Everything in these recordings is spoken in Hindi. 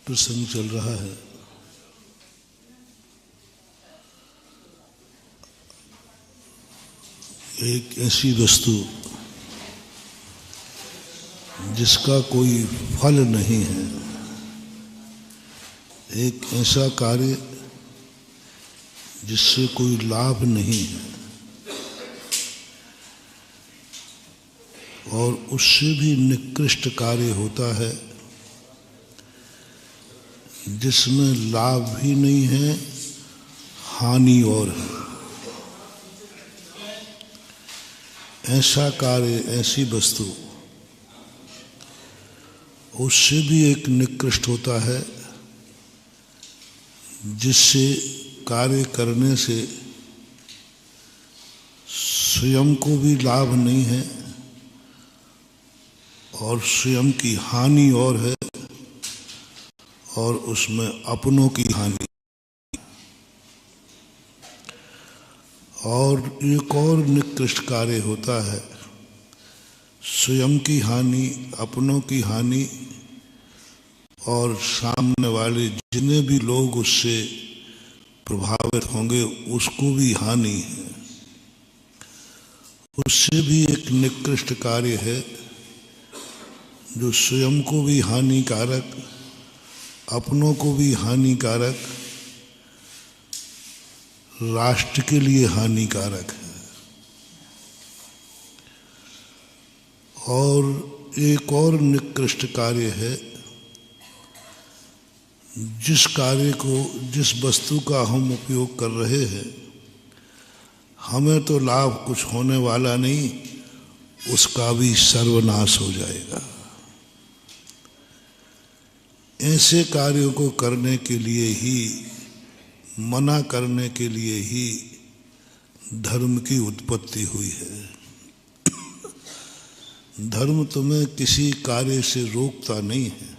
प्रसंग चल रहा है। एक ऐसी वस्तु जिसका कोई फल नहीं है, एक ऐसा कार्य जिससे कोई लाभ नहीं है और उससे भी निकृष्ट कार्य होता है जिसमें लाभ भी नहीं है, हानि और है। ऐसा कार्य, ऐसी वस्तु उससे भी एक निकृष्ट होता है जिससे कार्य करने से स्वयं को भी लाभ नहीं है और स्वयं की हानि और है और उसमें अपनों की हानि। और एक और निकृष्ट कार्य होता है, स्वयं की हानि, अपनों की हानि और सामने वाले जितने भी लोग उससे प्रभावित होंगे उसको भी हानि है। उससे भी एक निकृष्ट कार्य है जो स्वयं को भी हानिकारक, अपनों को भी हानिकारक, राष्ट्र के लिए हानिकारक है। और एक और निकृष्ट कार्य है, जिस कार्य को, जिस वस्तु का हम उपयोग कर रहे हैं, हमें तो लाभ कुछ होने वाला नहीं, उसका भी सर्वनाश हो जाएगा। ऐसे कार्यों को करने के लिए ही, मना करने के लिए ही धर्म की उत्पत्ति हुई है। धर्म तुम्हें किसी कार्य से रोकता नहीं है।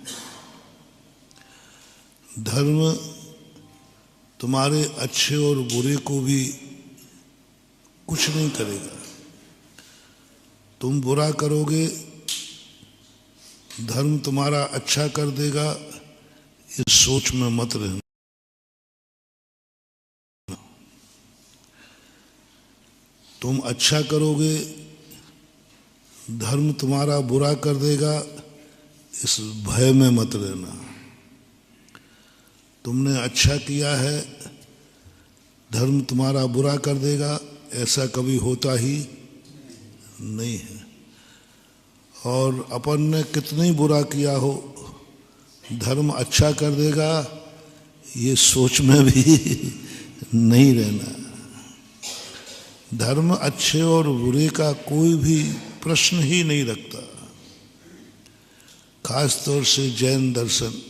धर्म तुम्हारे अच्छे और बुरे को भी कुछ नहीं करेगा। तुम बुरा करोगे, धर्म तुम्हारा अच्छा कर देगा, इस सोच में मत रहना। तुम अच्छा करोगे, धर्म तुम्हारा बुरा कर देगा, इस भय में मत रहना। तुमने अच्छा किया है, धर्म तुम्हारा बुरा कर देगा, ऐसा कभी होता ही नहीं है। और अपन ने कितना ही बुरा किया हो, धर्म अच्छा कर देगा, ये सोच में भी नहीं रहना। धर्म अच्छे और बुरे का कोई भी प्रश्न ही नहीं रखता। खास तौर से जैन दर्शन,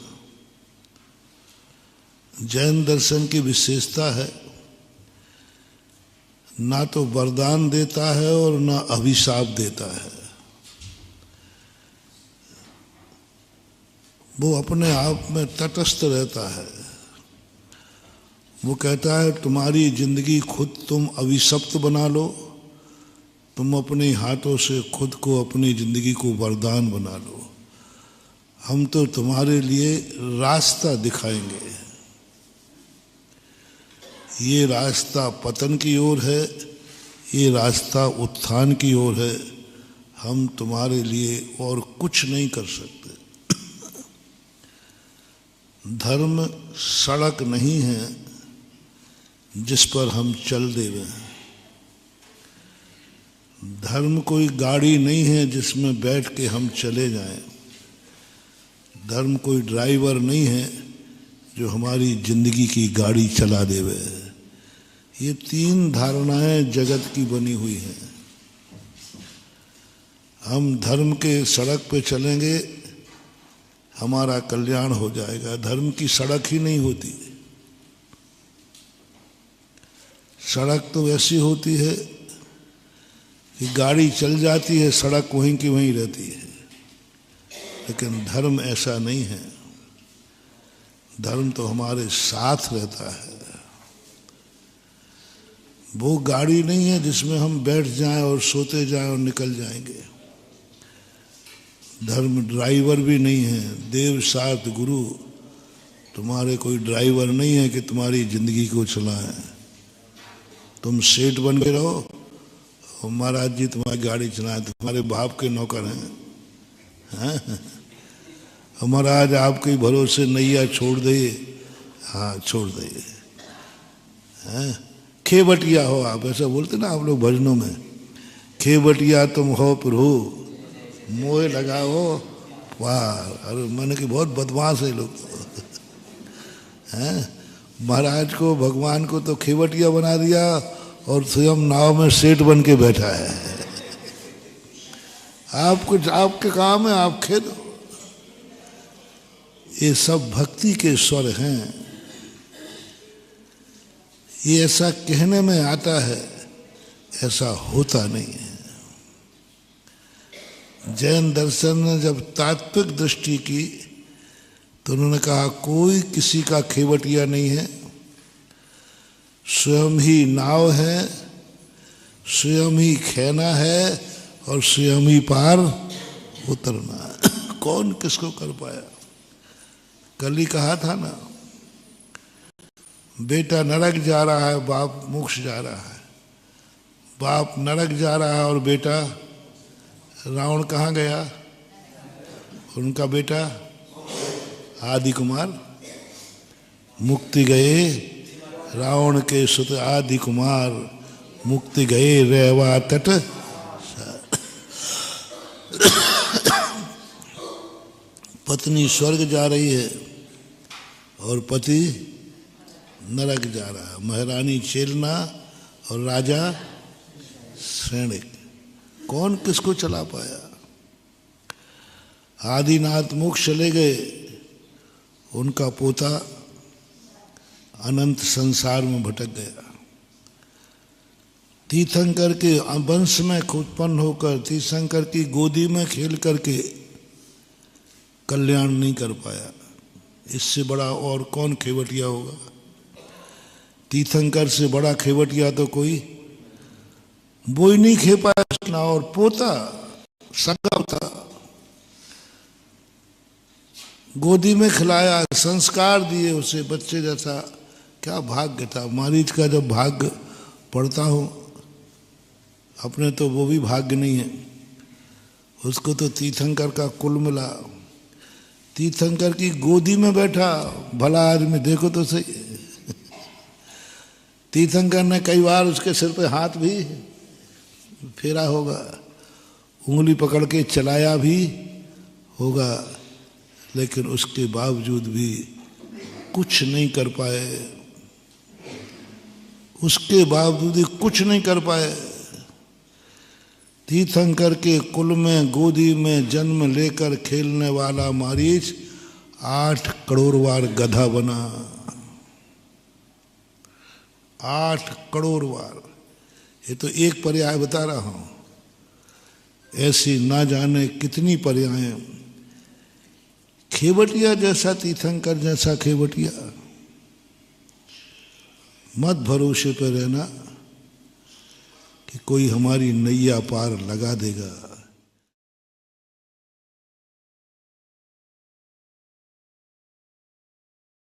जैन दर्शन की विशेषता है, ना तो वरदान देता है और ना अभिशाप देता है। वो अपने आप में तटस्थ रहता है। वो कहता है तुम्हारी जिंदगी खुद तुम अभिशप्त बना लो, तुम अपने हाथों से खुद को, अपनी जिंदगी को वरदान बना लो। हम तो तुम्हारे लिए रास्ता दिखाएंगे। ये रास्ता पतन की ओर है, ये रास्ता उत्थान की ओर है। हम तुम्हारे लिए और कुछ नहीं कर सकते। धर्म सड़क नहीं है जिस पर हम चल देवे। धर्म कोई गाड़ी नहीं है जिसमें बैठ के हम चले जाएं। धर्म कोई ड्राइवर नहीं है जो हमारी जिंदगी की गाड़ी चला देवे। ये तीन धारणाएं जगत की बनी हुई हैं। हम धर्म के सड़क पे चलेंगे, हमारा कल्याण हो जाएगा। धर्म की सड़क ही नहीं होती। सड़क तो ऐसी होती है कि गाड़ी चल जाती है, सड़क वहीं की वहीं रहती है। लेकिन धर्म ऐसा नहीं है। धर्म तो हमारे साथ रहता है। वो गाड़ी नहीं है जिसमें हम बैठ जाएं और सोते जाएं और निकल जाएंगे। धर्म ड्राइवर भी नहीं है। देव साथ गुरु तुम्हारे कोई ड्राइवर नहीं है कि तुम्हारी जिंदगी को चलाए। तुम सेठ बन के रहो और महाराज जी तुम्हारी गाड़ी चलाए, तुम्हारे बाप के नौकर हैं। महाराज आपके भरोसे नैया छोड़ दे, हाँ छोड़ दे। खेवटिया हो आप, ऐसा बोलते ना आप लोग भजनों में, खेवटिया तुम हो प्रभु मोह लगाओ वाह। अरे मैंने कि बहुत बदमाश है लोग हैं। महाराज को भगवान को तो खेवटिया बना दिया और स्वयं नाव में सेठ बन के बैठा है। आपको आपके काम है, आप खेलो। ये सब भक्ति के स्वर हैं। ये ऐसा कहने में आता है, ऐसा होता नहीं है। जैन दर्शन ने जब तात्विक दृष्टि की तो उन्होंने कहा कोई किसी का खेवटिया नहीं है, स्वयं ही नाव है, स्वयं ही खेना है और स्वयं ही पार उतरना है। कौन किसको कर पाया? कल ही कहा था ना, बेटा नरक जा रहा है, बाप मोक्ष जा रहा है। बाप नरक जा रहा है और बेटा रावण कहाँ गया? उनका बेटा आदि कुमार मुक्ति गए। रावण के सुत आदि कुमार मुक्ति गए रेवा तट। पत्नी स्वर्ग जा रही है और पति नरक जा रहा है। महारानी चेलना और राजा सैनिक, कौन किसको चला पाया? आदिनाथ मोक्ष चले गए, उनका पोता अनंत संसार में भटक गया। तीर्थंकर के वंश में उत्पन्न होकर तीर्थंकर की गोदी में खेल करके कल्याण नहीं कर पाया। इससे बड़ा और कौन खेवटिया होगा? तीर्थंकर से बड़ा खेवटिया तो कोई वो ही नहीं खे पाया। और पोता सगा था, गोदी में खिलाया, संस्कार दिए उसे बच्चे जैसा। क्या भाग्य था मारीच का। जब भाग्य पढ़ता हूँ अपने तो वो भी भाग्य नहीं है, उसको तो तीर्थंकर का कुल मिला। तीर्थंकर की गोदी में बैठा भला आदमी, देखो तो सही। तीर्थंकर ने कई बार उसके सिर पे हाथ भी फेरा होगा, उंगली पकड़ के चलाया भी होगा, लेकिन उसके बावजूद भी कुछ नहीं कर पाए। उसके बावजूद ही कुछ नहीं कर पाए। तीर्थंकर के कुल में गोदी में जन्म लेकर खेलने वाला मारीच 8 करोड़ बार गधा बना। 8 करोड़ बार। ये तो एक पर्याय बता रहा हूं, ऐसी ना जाने कितनी पर्याय। खेवटिया जैसा तीर्थंकर जैसा खेवटिया। मत भरोसे पर रहना कि कोई हमारी नैया पार लगा देगा।